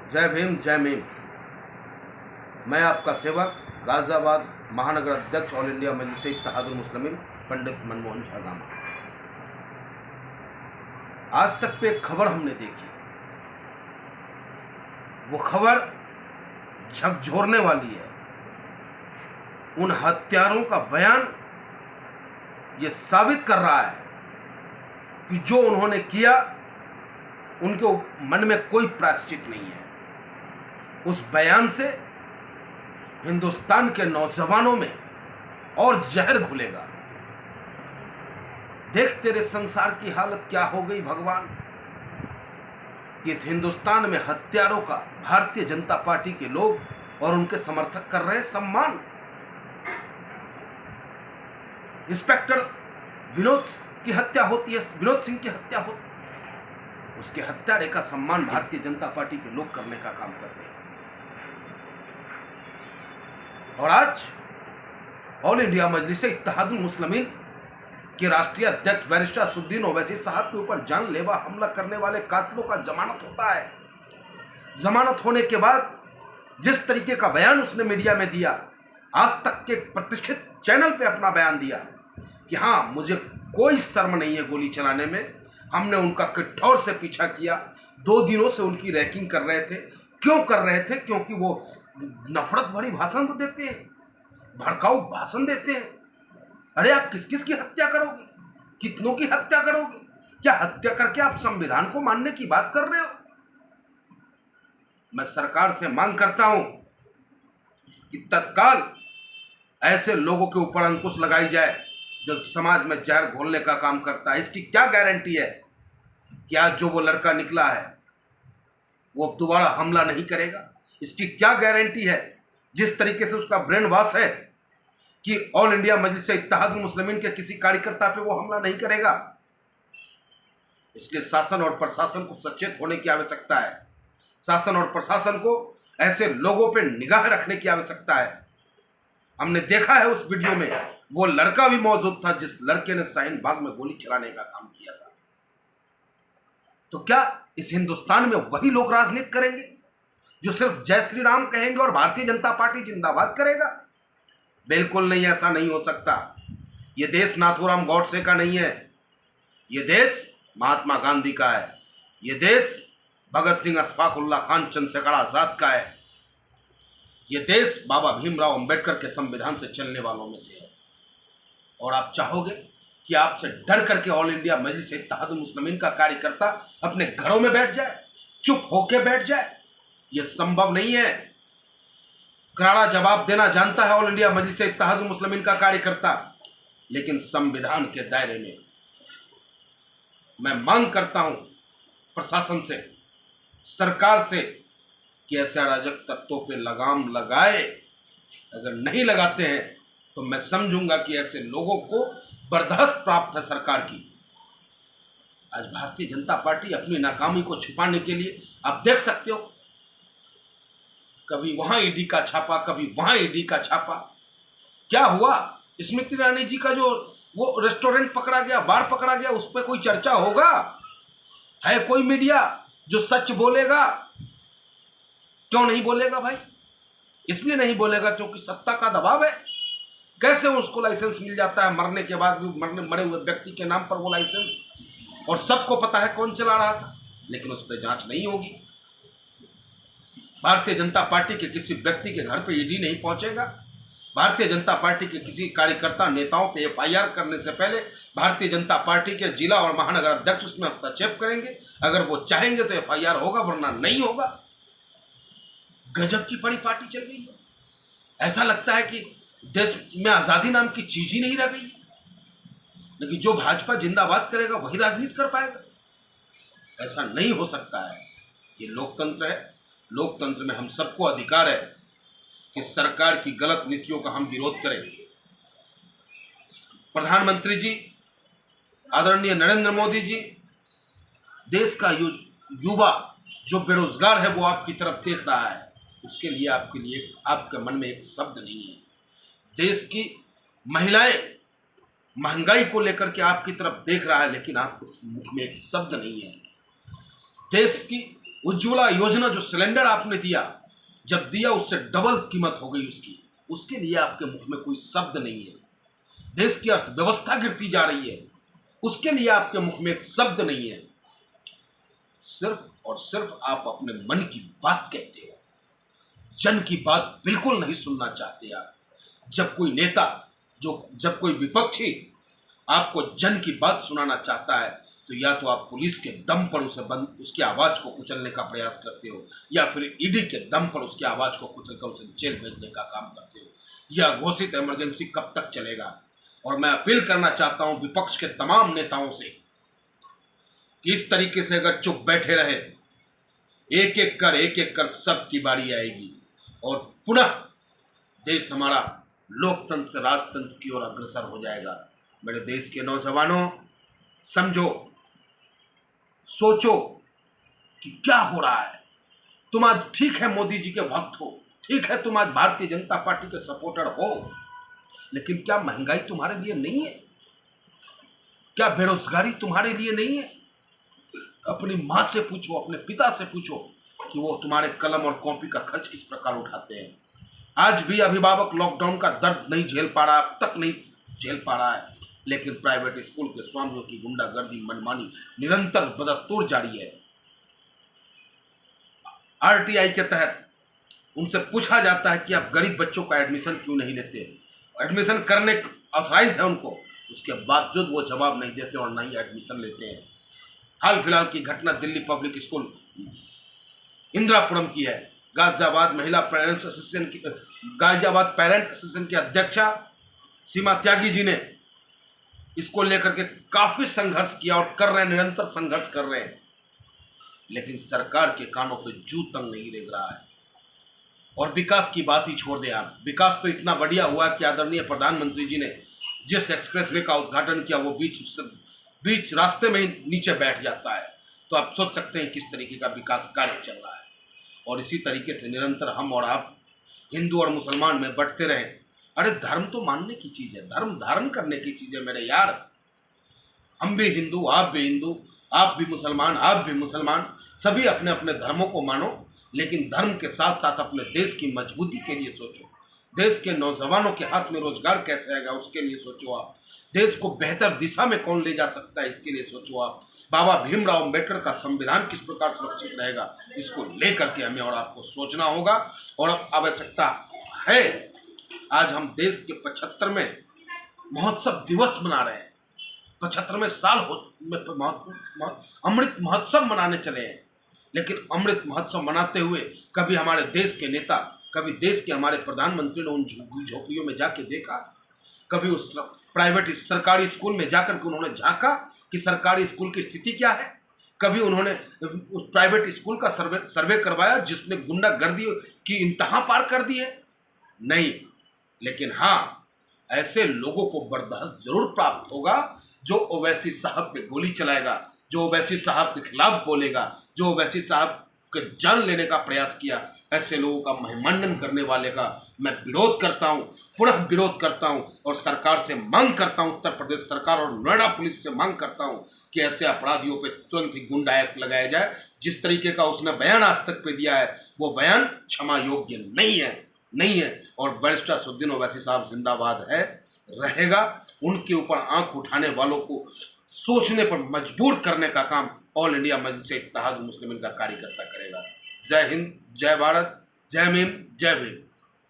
जय भीम जय मीम। मैं आपका सेवक गाजियाबाद महानगर अध्यक्ष ऑल इंडिया मजलिस इत्तेहादुल मुस्लिमीन पंडित मनमोहन झागामा। आज तक पे एक खबर हमने देखी, वो खबर झकझोरने वाली है। उन हत्यारों का बयान ये साबित कर रहा है कि जो उन्होंने किया उनके मन में कोई प्रायश्चित नहीं है। उस बयान से हिंदुस्तान के नौजवानों में और जहर घुलेगा। देख तेरे संसार की हालत क्या हो गई भगवान। कि इस हिंदुस्तान में हत्यारों का भारतीय जनता पार्टी के लोग और उनके समर्थक कर रहे हैं सम्मान। इंस्पेक्टर विनोद की हत्या होती है, विनोद सिंह की हत्या होती है, उसके हत्यारे का सम्मान भारतीय जनता पार्टी के लोग करने का काम करते हैं। और आज ऑल इंडिया मजलिस इत्तेहादुल मुस्लिमीन के राष्ट्रीय अध्यक्ष बैरिस्टर असदुद्दीन ओवैसी साहब के ऊपर जानलेवा हमला करने वाले कातिलों का जमानत होता है। जमानत होने के बाद जिस तरीके का बयान उसने मीडिया में दिया, आज तक के प्रतिष्ठित चैनल पे अपना बयान दिया कि हाँ, मुझे कोई शर्म नहीं है गोली चलाने में। हमने उनका कठोर से पीछा किया, 2 दिनों से उनकी रैकिंग कर रहे थे। क्यों कर रहे थे? क्योंकि वो नफरत भरी भाषण देते हैं, भड़काऊ भाषण देते हैं। अरे आप किस किस की हत्या करोगे? कितनों की हत्या करोगे? क्या हत्या करके आप संविधान को मानने की बात कर रहे हो? मैं सरकार से मांग करता हूं कि तत्काल ऐसे लोगों के ऊपर अंकुश लगाई जाए जो समाज में जहर घोलने का काम करता है। इसकी क्या गारंटी है कि आज जो वो लड़का निकला है वो अब दोबारा हमला नहीं करेगा? इसकी क्या गारंटी है जिस तरीके से उसका ब्रेन वॉश है कि ऑल इंडिया मजलिस इत्तेहादुल मुस्लिमीन के किसी कार्यकर्ता पे वो हमला नहीं करेगा? इसलिए शासन और प्रशासन को सचेत होने की आवश्यकता है। शासन और प्रशासन को ऐसे लोगों पे निगाह रखने की आवश्यकता है। हमने देखा है उस वीडियो में वो लड़का भी मौजूद था जिस लड़के ने शाहीन बाग में गोली चलाने का काम किया था। तो क्या इस हिंदुस्तान में वही लोग राजनीति करेंगे जो सिर्फ जय श्री राम कहेंगे और भारतीय जनता पार्टी जिंदाबाद करेगा? बिल्कुल नहीं, ऐसा नहीं हो सकता। यह देश नाथूराम गॉडसे का नहीं है, यह देश महात्मा गांधी का है, यह देश भगत सिंह, अशफाकुल्लाह खान, चंद्रशेखर आजाद का है, यह देश बाबा भीमराव अंबेडकर के संविधान से चलने वालों में से है। और आप चाहोगे कि आपसे डर करके ऑल इंडिया मजलिस इत्तेहादुल मुस्लिमीन का कार्यकर्ता अपने घरों में बैठ जाए, चुप होके बैठ जाए? यह संभव नहीं है। करारा जवाब देना जानता है ऑल इंडिया मजलिस इत्तेहादुल मुस्लिमीन का कार्यकर्ता, लेकिन संविधान के दायरे में मैं मांग करता हूं प्रशासन से, सरकार से कि ऐसे अराजक तत्वों पे लगाम लगाए। अगर नहीं लगाते हैं तो मैं समझूंगा कि ऐसे लोगों को बर्दाश्त प्राप्त है सरकार की। आज भारतीय जनता पार्टी अपनी नाकामी को छुपाने के लिए आप देख सकते हो, कभी वहां ईडी का छापा, कभी वहां ईडी का छापा। क्या हुआ? स्मृति ईरानी जी का जो वो रेस्टोरेंट पकड़ा गया, बार पकड़ा गया, उस पर कोई चर्चा होगा? है कोई मीडिया जो सच बोलेगा? क्यों नहीं बोलेगा भाई? इसलिए नहीं बोलेगा क्योंकि सत्ता का दबाव है। कैसे उसको लाइसेंस मिल जाता है मरने के बाद भी, मरे हुए व्यक्ति के नाम पर वो लाइसेंस, और सबको पता है कौन चला रहा था, लेकिन उस पर जांच नहीं होगी। भारतीय जनता पार्टी के किसी व्यक्ति के घर पे ईडी नहीं पहुंचेगा। भारतीय जनता पार्टी के किसी कार्यकर्ता नेताओं पे एफआईआर करने से पहले भारतीय जनता पार्टी के जिला और महानगर अध्यक्ष उसमें हस्तक्षेप करेंगे। अगर वो चाहेंगे तो एफआईआर होगा, वरना नहीं होगा। गजब की बड़ी पार्टी चल गई है। ऐसा लगता है कि देश में आजादी नाम की चीज ही नहीं रह गई है। लेकिन जो भाजपा जिंदाबाद करेगा वही राजनीति कर पाएगा। ऐसा नहीं हो सकता है। ये लोकतंत्र है। लोकतंत्र में हम सबको अधिकार है कि सरकार की गलत नीतियों का हम विरोध करें। प्रधानमंत्री जी आदरणीय नरेंद्र मोदी जी, देश का युवा जो बेरोजगार है वो आपकी तरफ देख रहा है, उसके लिए आपके मन में एक शब्द नहीं है। देश की महिलाएं महंगाई को लेकर के आपकी तरफ देख रहा है, लेकिन आपके मुख में एक शब्द नहीं है। देश की उज्ज्वला योजना जो सिलेंडर आपने दिया, जब दिया उससे डबल कीमत हो गई उसकी, उसके लिए आपके मुख में कोई शब्द नहीं है। देश की अर्थव्यवस्था गिरती जा रही है, उसके लिए आपके मुख में एक शब्द नहीं है। सिर्फ और सिर्फ आप अपने मन की बात कहते हो, जन की बात बिल्कुल नहीं सुनना चाहते आप। जब कोई नेता, जब कोई विपक्षी आपको जन की बात सुनाना चाहता है, तो या तो आप पुलिस के दम पर उसकी आवाज को कुचलने का प्रयास करते हो, या फिर ईडी के दम पर उसकी आवाज को कुचलकर उसे जेल भेजने का काम करते हो। यह घोषित इमरजेंसी कब तक चलेगा? और मैं अपील करना चाहता हूं विपक्ष के तमाम नेताओं से कि इस तरीके से अगर चुप बैठे रहे, एक एक कर सबकी बारी आएगी और पुनः देश हमारा लोकतंत्र से राजतंत्र की ओर अग्रसर हो जाएगा। मेरे देश के नौजवानों, समझो, सोचो कि क्या हो रहा है। तुम आज ठीक है मोदी जी के भक्त हो, ठीक है तुम आज भारतीय जनता पार्टी के सपोर्टर हो, लेकिन क्या महंगाई तुम्हारे लिए नहीं है? क्या बेरोजगारी तुम्हारे लिए नहीं है? अपनी मां से पूछो, अपने पिता से पूछो कि वो तुम्हारे कलम और कॉपी का खर्च किस प्रकार उठाते हैं। आज भी अभिभावक लॉकडाउन का दर्द नहीं झेल पा रहा, अब तक नहीं झेल पा रहा है, लेकिन प्राइवेट स्कूल के स्वामियों की गुंडागर्दी, मनमानी निरंतर बदस्तूर जारी है। आरटीआई के तहत उनसे पूछा जाता है कि आप गरीब बच्चों का एडमिशन क्यों नहीं लेते, एडमिशन करने ऑथराइज है उनको, उसके बावजूद वो जवाब नहीं देते और नहीं एडमिशन लेते हैं। हाल फिलहाल की घटना दिल्ली पब्लिक स्कूल इंदिरापुरम की है। गाजियाबाद पेरेंट एसोसिएशन की अध्यक्षा सीमा त्यागी जी ने इसको लेकर के काफी संघर्ष किया और कर रहे हैं, निरंतर संघर्ष कर रहे हैं, लेकिन सरकार के कानों पे जू तंग नहीं रेंग रहा है। और विकास की बात ही छोड़ दें आप, विकास तो इतना बढ़िया हुआ कि आदरणीय प्रधानमंत्री जी ने जिस एक्सप्रेसवे का उद्घाटन किया वो बीच रास्ते में ही नीचे बैठ जाता है। तो आप सोच सकते हैं किस तरीके का विकास कार्य चल रहा है। और इसी तरीके से निरंतर हम और आप हिंदू और मुसलमान में बढ़ते रहें। अरे धर्म तो मानने की चीज है, धर्म धारण करने की चीज है मेरे यार। हम भी हिंदू, आप भी हिंदू, आप भी मुसलमान, आप भी मुसलमान, सभी अपने अपने धर्मों को मानो, लेकिन धर्म के साथ साथ अपने देश की मजबूती के लिए सोचो। देश के नौजवानों के हाथ में रोजगार कैसे आएगा उसके लिए सोचो आप। देश को बेहतर दिशा में कौन ले जा सकता है इसके लिए सोचो आप। बाबा भीमराव अम्बेडकर का संविधान किस प्रकार सुरक्षित रहेगा, इसको लेकर के हमें और आपको सोचना होगा। और अब आवश्यकता है, आज हम देश के 75वें महोत्सव दिवस मना रहे हैं, 75वें साल अमृत महोत्सव मनाने चले हैं। लेकिन अमृत महोत्सव मनाते हुए कभी हमारे देश के नेता, कभी देश के हमारे प्रधानमंत्री ने उन झोपड़ियों में जाके देखा? कभी उस प्राइवेट सरकारी स्कूल में जाकर के उन्होंने झांका कि सरकारी स्कूल की स्थिति क्या है? कभी उन्होंने उस प्राइवेट स्कूल का सर्वे करवाया जिसने गुंडागर्दी की इंतहा पार कर दी है? नहीं। लेकिन हाँ, ऐसे लोगों को बर्दाश्त जरूर प्राप्त होगा जो ओवैसी साहब पे गोली चलाएगा, जो ओवैसी साहब के खिलाफ बोलेगा, जो ओवैसी साहब के जान लेने का प्रयास किया। ऐसे लोगों का महिमांडन करने वाले का मैं विरोध करता हूं, पुनः विरोध करता हूं और सरकार से मांग करता हूं, उत्तर प्रदेश सरकार और नोएडा पुलिस से मांग करता हूं कि ऐसे अपराधियों पे तुरंत ही गुंडा एक्ट लगाया जाए। जिस तरीके का उसने बयान आज तक पे दिया है वो बयान क्षमा योग्य नहीं है। और बैरिस्टर असदुद्दीन ओवैसी साहब जिंदाबाद है, रहेगा। उनके ऊपर आंख उठाने वालों को सोचने पर मजबूर करने का काम ऑल इंडिया मजलिस इत्तेहाद मुस्लिमीन का कार्यकर्ता करेगा। जय हिंद, जय भारत, जय भीम, जय भीम।